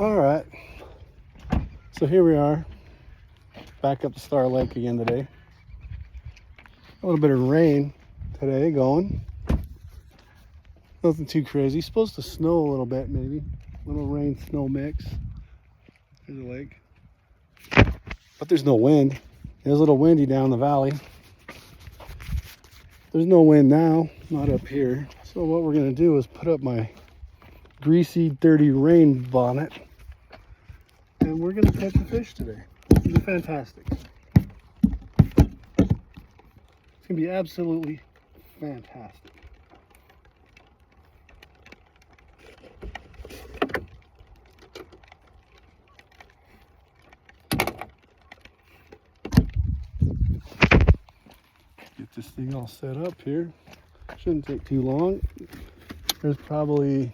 All right, so here we are, back up to Star Lake again today. A little bit of rain today going. Nothing too crazy. Supposed to snow a little bit, maybe. A little rain snow mix. Here's the lake. But there's no wind. It's a little windy down the valley. There's no wind now, not up here. So what we're gonna do is put up my greasy, dirty rain bonnet, and we're gonna catch a fish today. It's gonna be fantastic. It's gonna be absolutely fantastic. Get this thing all set up here. Shouldn't take too long. There's probably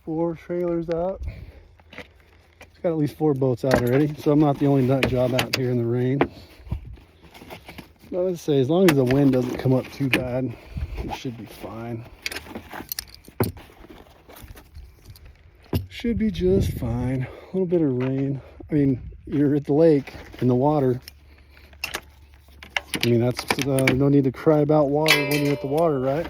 4 trailers out. It's got at least 4 boats out already, so I'm not the only nut job out here in the rain. But let's say, as long as the wind doesn't come up too bad, it should be fine. Should be just fine. A little bit of rain. I mean, you're at the lake in the water. I mean, that's no need to cry about water when you're at the water, right?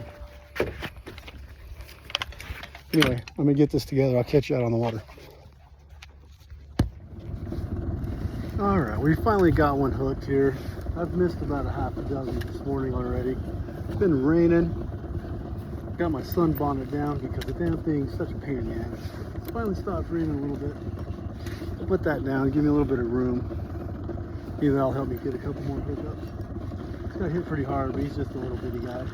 Anyway, let me get this together. I'll catch you out on the water. All right, we finally got one hooked here. I've missed about a half a dozen this morning already. It's been raining. Got my sun bonnet down because the damn thing's such a pain in the ass. It's finally stopped raining a little bit. I'll put that down, give me a little bit of room. Maybe that'll help me get a couple more hookups. It's got hit pretty hard, but he's just a little bitty guy.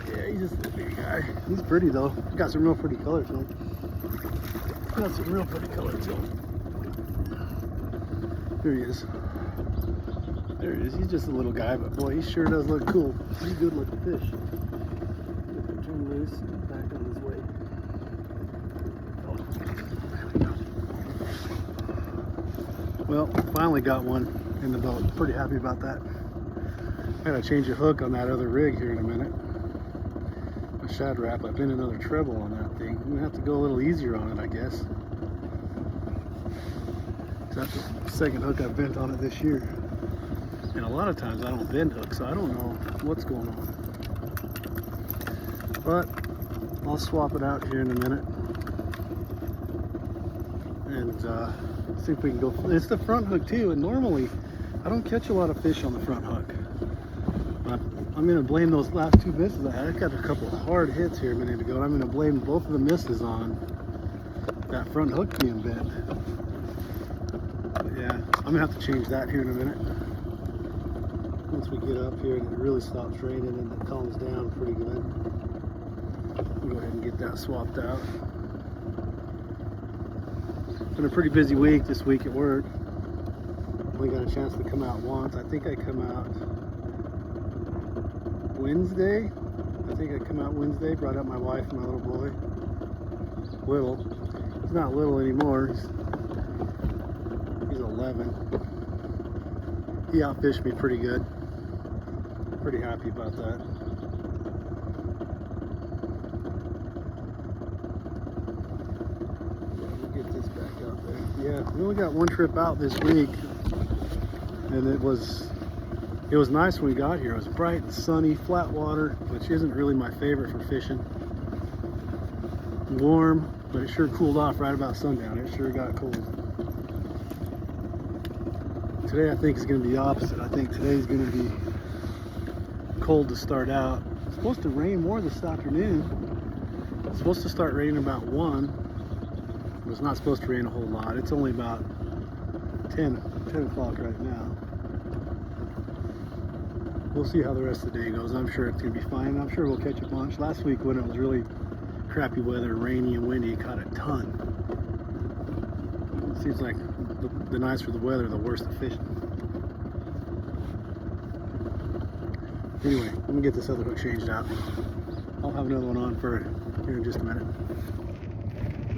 Yeah, he's just a big guy. He's pretty though. He's got some real pretty colors to him. Got some real pretty colors to him. There he is. There he is. He's just a little guy, but boy, he sure does look cool. He's a good looking fish. Turn loose and back on his way. Oh, there we go. Well, finally got one in the boat. Pretty happy about that. I gotta change a hook on that other rig here in a minute. A shad wrap. I've been another treble on that thing. I'm gonna have to go a little easier on it, I guess. That's the second hook I've bent on it this year. And a lot of times I don't bend hooks, so I don't know what's going on. But I'll swap it out here in a minute. And see if we can go. It's the front hook too, and normally I don't catch a lot of fish on the front hook. But I'm gonna blame those last 2 misses I had. I got a couple of hard hits here a minute ago, and I'm gonna blame both of the misses on that front hook being bent. But yeah, I'm gonna have to change that here in a minute. Once we get up here and it really stops raining and it calms down pretty good. We'll go ahead and get that swapped out. It's been a pretty busy week this week at work. Only got a chance to come out once. I think I come out Wednesday. Brought up my wife and my little boy. Little. He's not little anymore. He's 11. He outfished me pretty good. Pretty happy about that. We'll get this back out there. Yeah, we only got one trip out this week, and it was nice when we got here. It was bright and sunny, flat water, which isn't really my favorite for fishing. Warm, but it sure cooled off right about sundown. It sure got cold. Today I think is going to be the opposite. I think today's going to be cold to start out. It's supposed to rain more this afternoon. It's supposed to start raining about 1. But it's not supposed to rain a whole lot. It's only about 10 o'clock right now. We'll see how the rest of the day goes. I'm sure it's going to be fine. I'm sure we'll catch a bunch. Last week when it was really crappy weather, rainy and windy, it caught a ton. It seems like the nicer the weather, the worse the fishing. Anyway, let me get this other hook changed out. I'll have another one on for here in just a minute.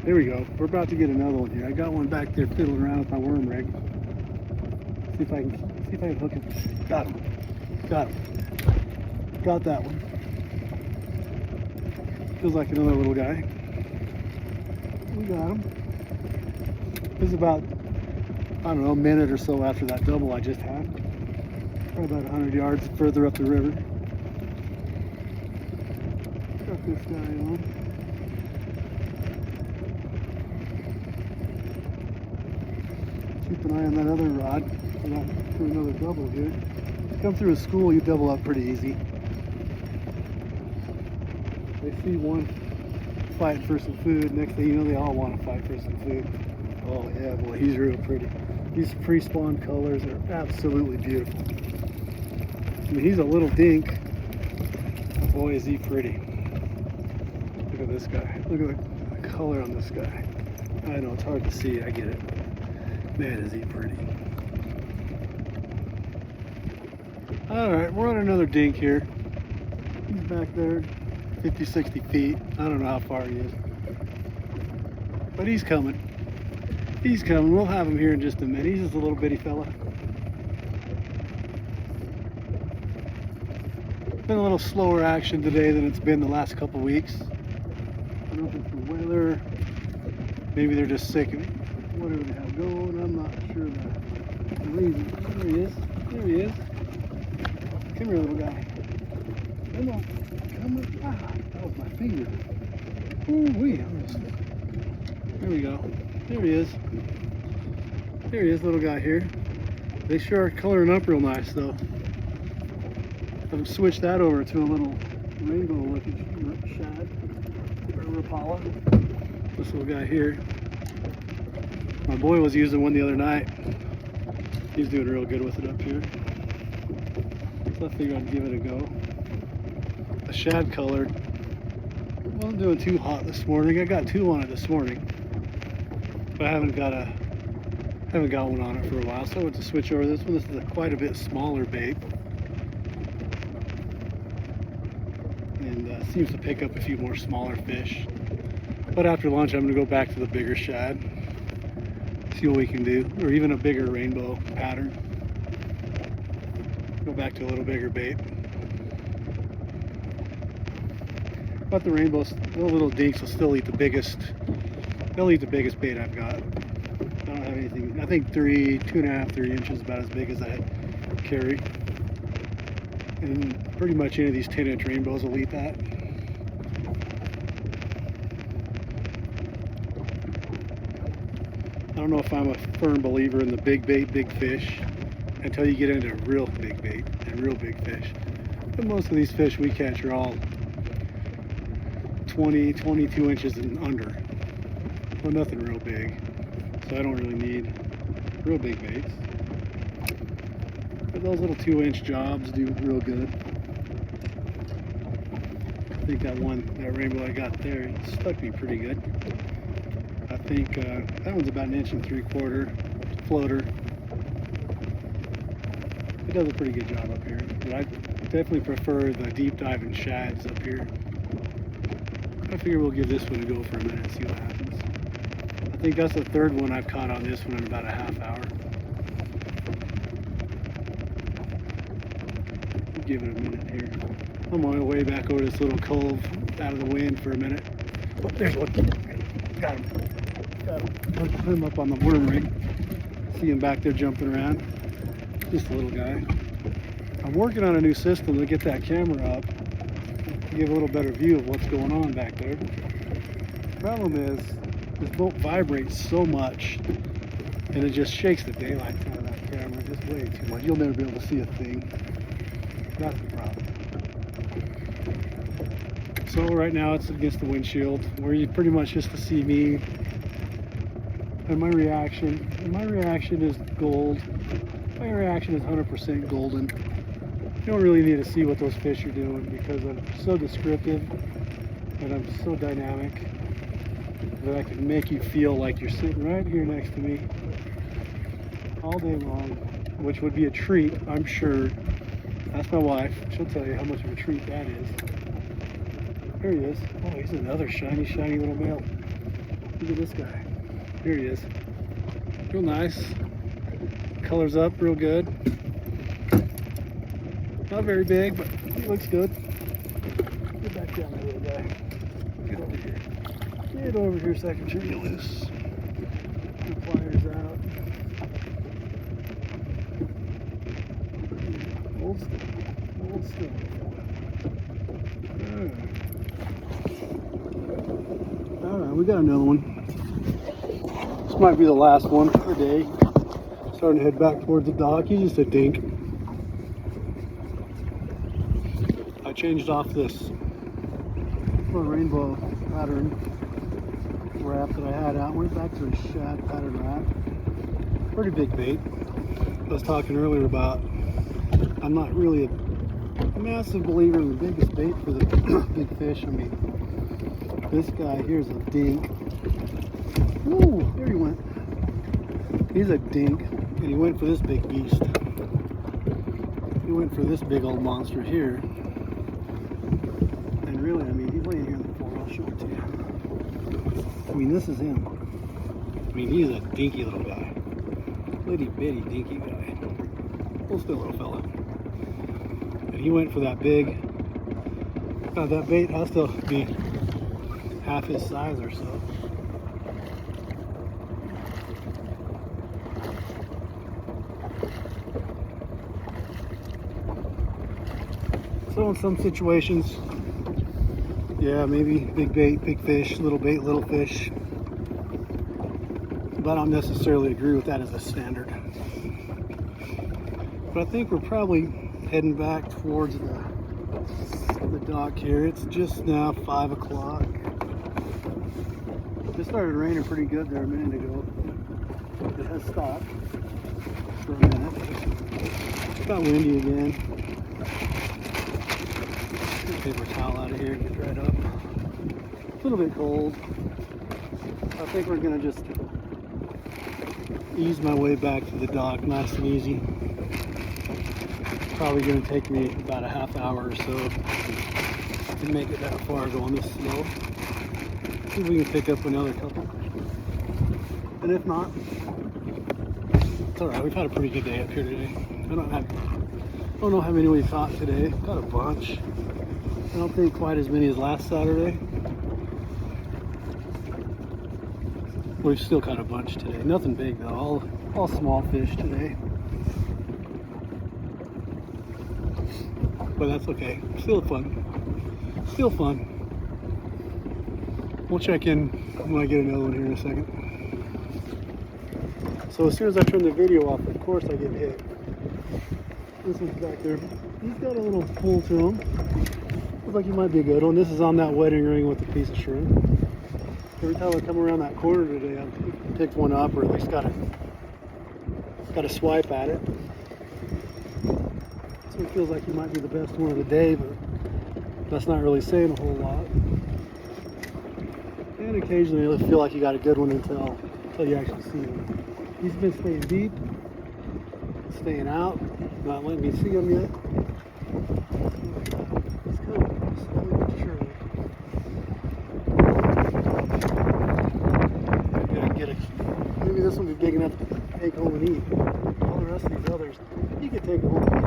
There we go. We're about to get another one here. I got one back there fiddling around with my worm rig. See if I can hook it. Got him. Got that one. Feels like another little guy. we got him. This is about, I don't know, a minute or so after that double I just had. Probably about 100 yards further up the river. Got this guy on. Keep an eye on that other rod for another double here. Come through a school, you double up pretty easy. They see one fighting for some food, next thing you know they all want to fight for some food. Oh yeah, boy, he's real pretty. These pre-spawn colors are absolutely beautiful. I mean, he's a little dink. Boy, is he pretty. Look at this guy. Look at the color on this guy. I know, it's hard to see, I get it. Man, is he pretty. Alright, we're on another dink here. He's back there, 50, 60 feet. I don't know how far he is. But he's coming. He's coming. We'll have him here in just a minute. He's just a little bitty fella. Been a little slower action today than it's been the last couple weeks. I don't know if it's the weather. Maybe they're just sick of whatever they have going. I'm not sure the reason. There he is. There he is. Come here, little guy. Come on. Come on. Ah, that was my finger. Ooh-wee. There we go. There he is. There he is, little guy here. They sure are coloring up real nice, though. I've switched that over to a little rainbow-looking shad, or rapala. This little guy here. My boy was using one the other night. He's doing real good with it up here. So I figured I'd give it a go. The shad colored. Wasn't doing too hot this morning. I got two on it this morning, but I haven't got one on it for a while. So I went to switch over this one. This is quite a bit smaller bait, and seems to pick up a few more smaller fish. But after lunch, I'm going to go back to the bigger shad, see what we can do, or even a bigger rainbow pattern. Go back to a little bigger bait. But the rainbows, the little dinks will still eat the biggest. They'll eat the biggest bait I've got. I don't have anything. I think 2.5, 3 inches, about as big as I carry. And pretty much any of these 10-inch rainbows will eat that. I don't know if I'm a firm believer in the big bait, big fish until you get into real big bait and real big fish. But most of these fish we catch are all 20, 22 inches and under. Well, nothing real big. So I don't really need real big baits. But those little 2-inch jobs do real good. I think that rainbow I got there stuck me pretty good. I think that one's about 1.75 inches floater. It does a pretty good job up here, but I definitely prefer the deep diving shads up here. I figure we'll give this one a go for a minute and see what happens. I think that's the third one I've caught on this one in about a half hour. Give it a minute here. I'm on my way back over this little cove out of the wind for a minute. Oh, there's one. Got him. Got him. Put him up on the worm rig. See him back there jumping around. Just a little guy. I'm working on a new system to get that camera up to give a little better view of what's going on back there. The problem is this boat vibrates so much and it just shakes the daylight out of that camera just way too much. You'll never be able to see a thing. That's the problem. So right now it's against the windshield where you pretty much just to see me and my reaction. And my reaction is gold. My reaction is 100% golden. You don't really need to see what those fish are doing because I'm so descriptive and I'm so dynamic that I can make you feel like you're sitting right here next to me all day long, which would be a treat, I'm sure. Ask my wife, she'll tell you how much of a treat that is. Here he is. Oh, he's another shiny, shiny little male. Look at this guy. Here he is. Real nice. Colors up real good. Not very big, but he looks good. Get back down there, little guy. Get over here. Get over here so I can turn you loose. The pliers out. Hold still. Hold still. Alright, we got another one. This might be the last one for the day. Starting to head back towards the dock. He's just a dink. I changed off this rainbow pattern wrap that I had out. Went back to a shad pattern wrap. Pretty big bait. I was talking earlier about I'm not really a massive believer in the biggest bait for the big fish. I mean, this guy here's a dink. Ooh, there he went. He's a dink, and he went for this big beast. He went for this big old monster here. And really, I mean, he's laying here on the floor. I'll show it to you. I mean, this is him. I mean, he's a dinky little guy. Litty bitty dinky guy. Well, still a little fella. And he went for that big. That bait has to be half his size or so. So in some situations, yeah, maybe big bait, big fish, little bait, little fish. But I don't necessarily agree with that as a standard. But I think we're probably heading back towards the dock here. It's just now 5 o'clock. It started raining pretty good there a minute ago. It has stopped for a minute. It got windy again. Paper towel out of here, get dried up. It's a little bit cold. I think we're gonna just ease my way back to the dock, nice and easy. Probably gonna take me about a half hour or so to make it that far going this slow. See if we can pick up another couple. And if not, it's alright, we've had a pretty good day up here today. I don't know how many we caught today. Got a bunch. I don't think quite as many as last Saturday. We've still caught a bunch today. Nothing big though, all small fish today. But that's okay. Still fun. Still fun. We'll check in when I get another one here in a second. So as soon as I turn the video off, of course I get hit. This one's back there. He's got a little pull to him. Looks like he might be a good one. This is on that wedding ring with a piece of shrimp. Every time I come around that corner today, I've picked one up, or at least got a swipe at it. So it feels like he might be the best one of the day, but that's not really saying a whole lot. And occasionally you'll feel like you got a good one until you actually see him. He's been staying deep, staying out, not letting me see him yet. He's coming, slowly but surely. Maybe this one will be big enough to take home and eat. All the rest of these others, he could take home and eat.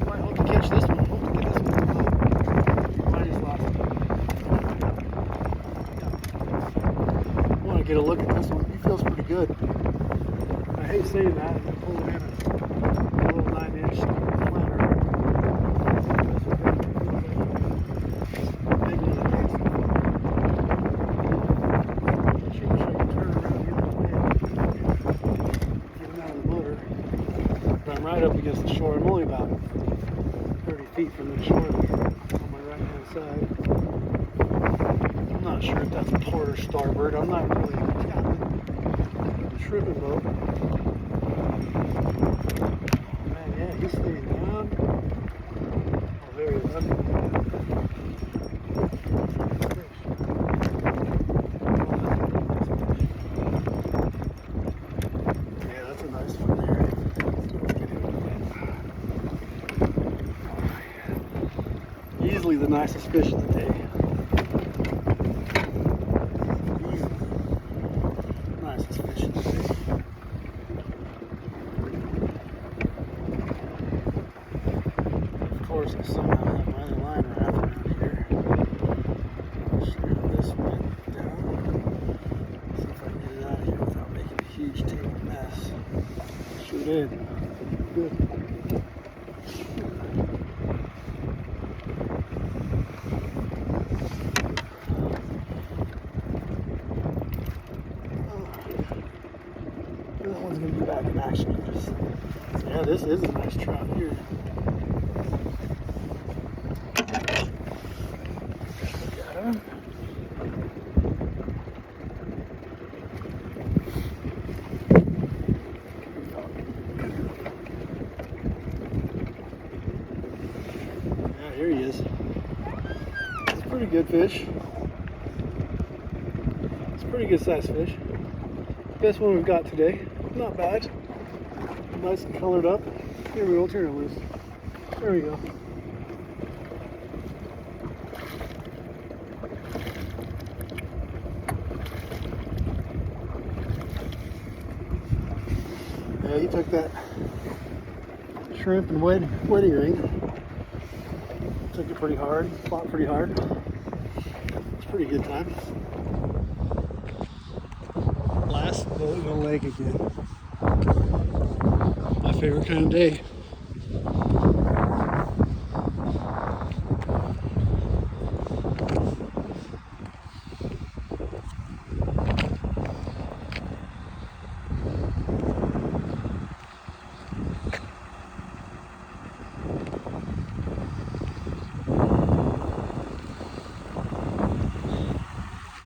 I hope to catch this one. Hope to get this one. Might just lost it. I want to get a look at this one. He feels pretty good. I hate saying that. I'm pulling in a little 9-inch flatter. Big one of these. I wish I could turn around the other way. Get him out of the motor. But I'm right up against the shore. I'm only about 30 feet from the shore there on my right hand side. I'm not sure if that's a port or starboard. I'm not really a shrimping boat. Man, yeah, he's staying down. Oh, there he is. Yeah, that's a nice one there. Easily the nicest fish of the day. Easily nicest fish of the day. course, I somehow have my other line wrapped around here. Just grab this one down. See if I can get it out of here without making a huge tangled mess. Sure did. Good. That one's going to be back in action. Yeah, this is a nice trout here. Got him. Yeah, here he is. It's a pretty good fish. It's a pretty good sized fish. Best one we've got today. Not bad. Nice and colored up. Here we go, turn it loose. There we go. Yeah, he took that shrimp and wedding ring. Took it pretty hard, fought pretty hard. It's a pretty good time. Last boat in the lake again. My favorite kind of day.